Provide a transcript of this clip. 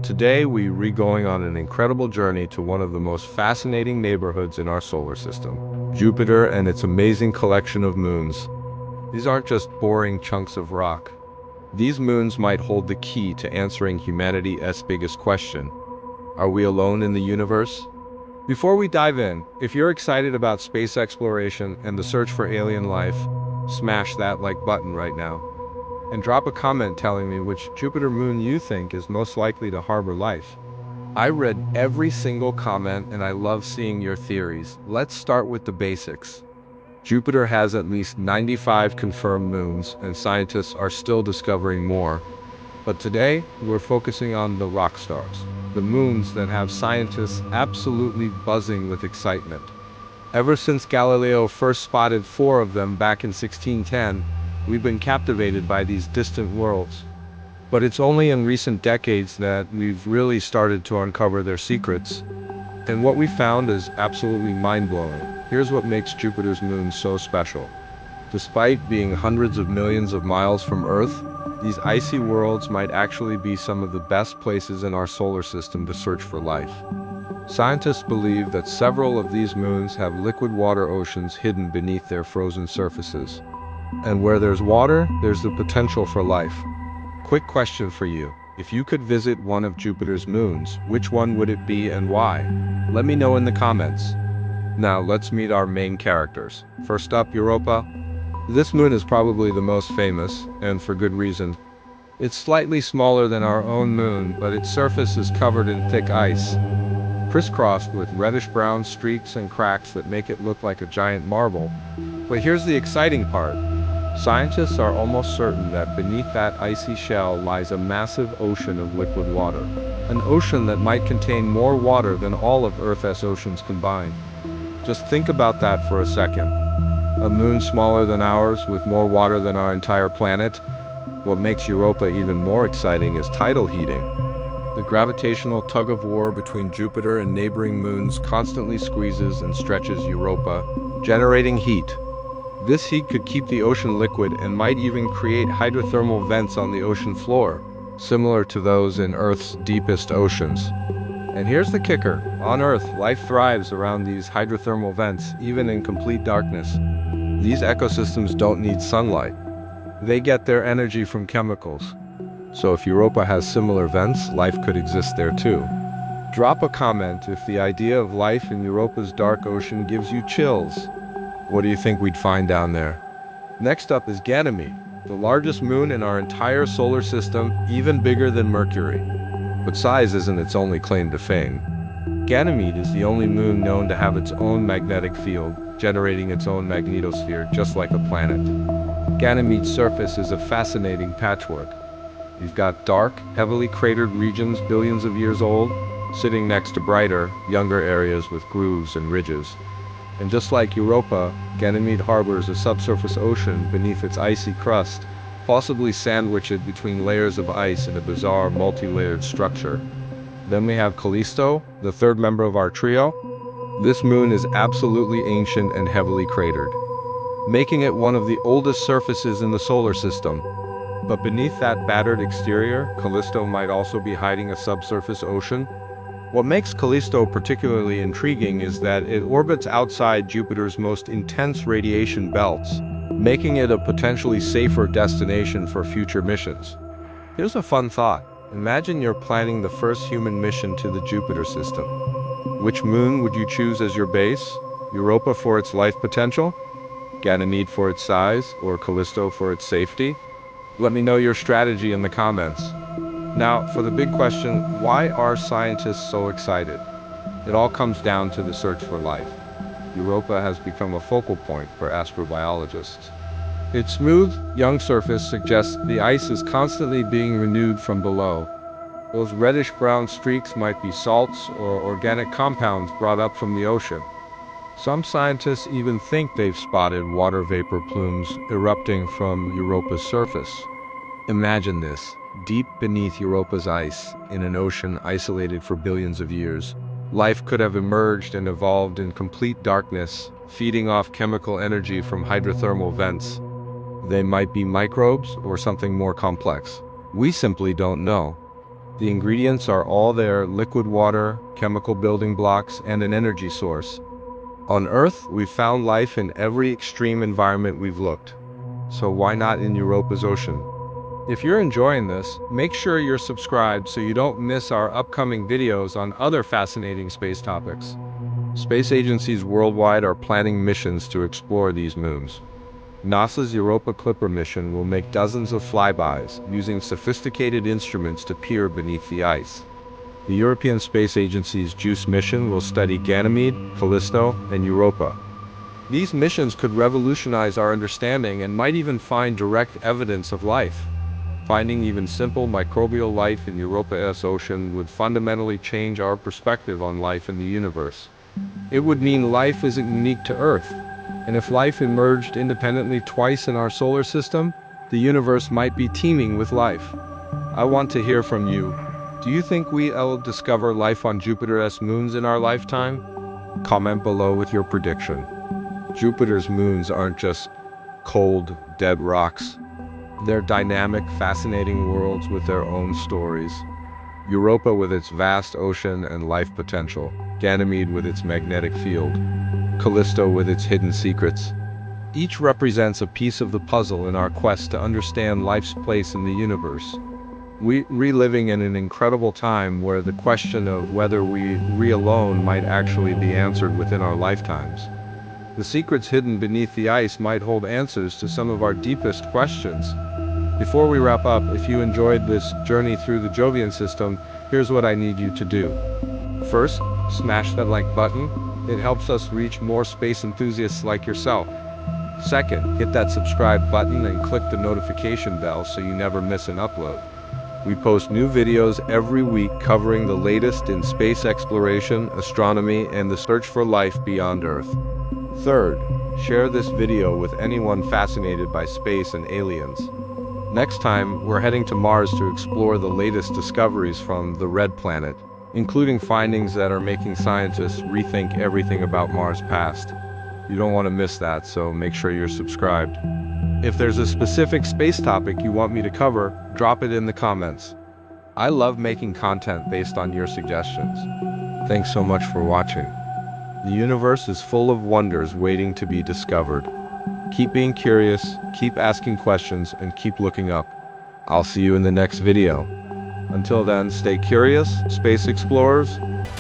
Today we're going on an incredible journey to one of the most fascinating neighborhoods in our solar system, Jupiter and its amazing collection of moons. These aren't just boring chunks of rock. These moons might hold the key to answering humanity's biggest question. Are we alone in the universe? Before we dive in, if you're excited about space exploration and the search for alien life, smash that like button right now. And drop a comment telling me which Jupiter moon you think is most likely to harbor life. I read every single comment and I love seeing your theories. Let's start with the basics. Jupiter has at least 95 confirmed moons, and scientists are still discovering more. But today, we're focusing on the rock stars, the moons that have scientists absolutely buzzing with excitement. Ever since Galileo first spotted 4 of them back in 1610, we've been captivated by these distant worlds. But it's only in recent decades that we've really started to uncover their secrets. And what we found is absolutely mind-blowing. Here's what makes Jupiter's moons so special. Despite being hundreds of millions of miles from Earth, these icy worlds might actually be some of the best places in our solar system to search for life. Scientists believe that several of these moons have liquid water oceans hidden beneath their frozen surfaces. And where there's water, there's the potential for life. Quick question for you. If you could visit one of Jupiter's moons, which one would it be and why? Let me know in the comments. Now let's meet our main characters. First up, Europa. This moon is probably the most famous, and for good reason. It's slightly smaller than our own moon, but its surface is covered in thick ice, crisscrossed with reddish-brown streaks and cracks that make it look like a giant marble. But here's the exciting part. Scientists are almost certain that beneath that icy shell lies a massive ocean of liquid water. An ocean that might contain more water than all of Earth's oceans combined. Just think about that for a second. A moon smaller than ours with more water than our entire planet. What makes Europa even more exciting is tidal heating. The gravitational tug-of-war between Jupiter and neighboring moons constantly squeezes and stretches Europa, generating heat. This heat could keep the ocean liquid and might even create hydrothermal vents on the ocean floor, similar to those in Earth's deepest oceans. And here's the kicker. On Earth, life thrives around these hydrothermal vents, even in complete darkness. These ecosystems don't need sunlight. They get their energy from chemicals. So if Europa has similar vents, life could exist there too. Drop a comment if the idea of life in Europa's dark ocean gives you chills. What do you think we'd find down there? Next up is Ganymede, the largest moon in our entire solar system, even bigger than Mercury. But size isn't its only claim to fame. Ganymede is the only moon known to have its own magnetic field, generating its own magnetosphere just like a planet. Ganymede's surface is a fascinating patchwork. You've got dark, heavily cratered regions billions of years old, sitting next to brighter, younger areas with grooves and ridges. And just like Europa, Ganymede harbors a subsurface ocean beneath its icy crust, possibly sandwiched between layers of ice in a bizarre multi-layered structure. Then we have Callisto, the third member of our trio. This moon is absolutely ancient and heavily cratered, making it one of the oldest surfaces in the solar system. But beneath that battered exterior, Callisto might also be hiding a subsurface ocean. What makes Callisto particularly intriguing is that it orbits outside Jupiter's most intense radiation belts, making it a potentially safer destination for future missions. Here's a fun thought. Imagine you're planning the first human mission to the Jupiter system. Which moon would you choose as your base? Europa for its life potential? Ganymede for its size? Or Callisto for its safety? Let me know your strategy in the comments. Now, for the big question, why are scientists so excited? It all comes down to the search for life. Europa has become a focal point for astrobiologists. Its smooth, young surface suggests the ice is constantly being renewed from below. Those reddish-brown streaks might be salts or organic compounds brought up from the ocean. Some scientists even think they've spotted water vapor plumes erupting from Europa's surface. Imagine this. Deep beneath Europa's ice, in an ocean isolated for billions of years, life could have emerged and evolved in complete darkness, feeding off chemical energy from hydrothermal vents. They might be microbes or something more complex. We simply don't know. The ingredients are all there: liquid water, chemical building blocks, and an energy source. On Earth, we've found life in every extreme environment we've looked. So why not in Europa's ocean? If you're enjoying this, make sure you're subscribed so you don't miss our upcoming videos on other fascinating space topics. Space agencies worldwide are planning missions to explore these moons. NASA's Europa Clipper mission will make dozens of flybys using sophisticated instruments to peer beneath the ice. The European Space Agency's JUICE mission will study Ganymede, Callisto, and Europa. These missions could revolutionize our understanding and might even find direct evidence of life. Finding even simple microbial life in Europa's ocean would fundamentally change our perspective on life in the universe. It would mean life isn't unique to Earth, and if life emerged independently twice in our solar system, the universe might be teeming with life. I want to hear from you. Do you think we'll discover life on Jupiter's moons in our lifetime? Comment below with your prediction. Jupiter's moons aren't just cold, dead rocks. They're dynamic, fascinating worlds with their own stories. Europa with its vast ocean and life potential, Ganymede with its magnetic field, Callisto with its hidden secrets. Each represents a piece of the puzzle in our quest to understand life's place in the universe. We're reliving in an incredible time where the question of whether we alone might actually be answered within our lifetimes. The secrets hidden beneath the ice might hold answers to some of our deepest questions. Before we wrap up, if you enjoyed this journey through the Jovian system, here's what I need you to do. First, smash that like button. It helps us reach more space enthusiasts like yourself. Second, hit that subscribe button and click the notification bell so you never miss an upload. We post new videos every week covering the latest in space exploration, astronomy, and the search for life beyond Earth. Third, share this video with anyone fascinated by space and aliens. Next time, we're heading to Mars to explore the latest discoveries from the Red Planet, including findings that are making scientists rethink everything about Mars' past. You don't want to miss that, so make sure you're subscribed. If there's a specific space topic you want me to cover, drop it in the comments. I love making content based on your suggestions. Thanks so much for watching. The universe is full of wonders waiting to be discovered. Keep being curious, keep asking questions, and keep looking up. I'll see you in the next video. Until then, stay curious, space explorers.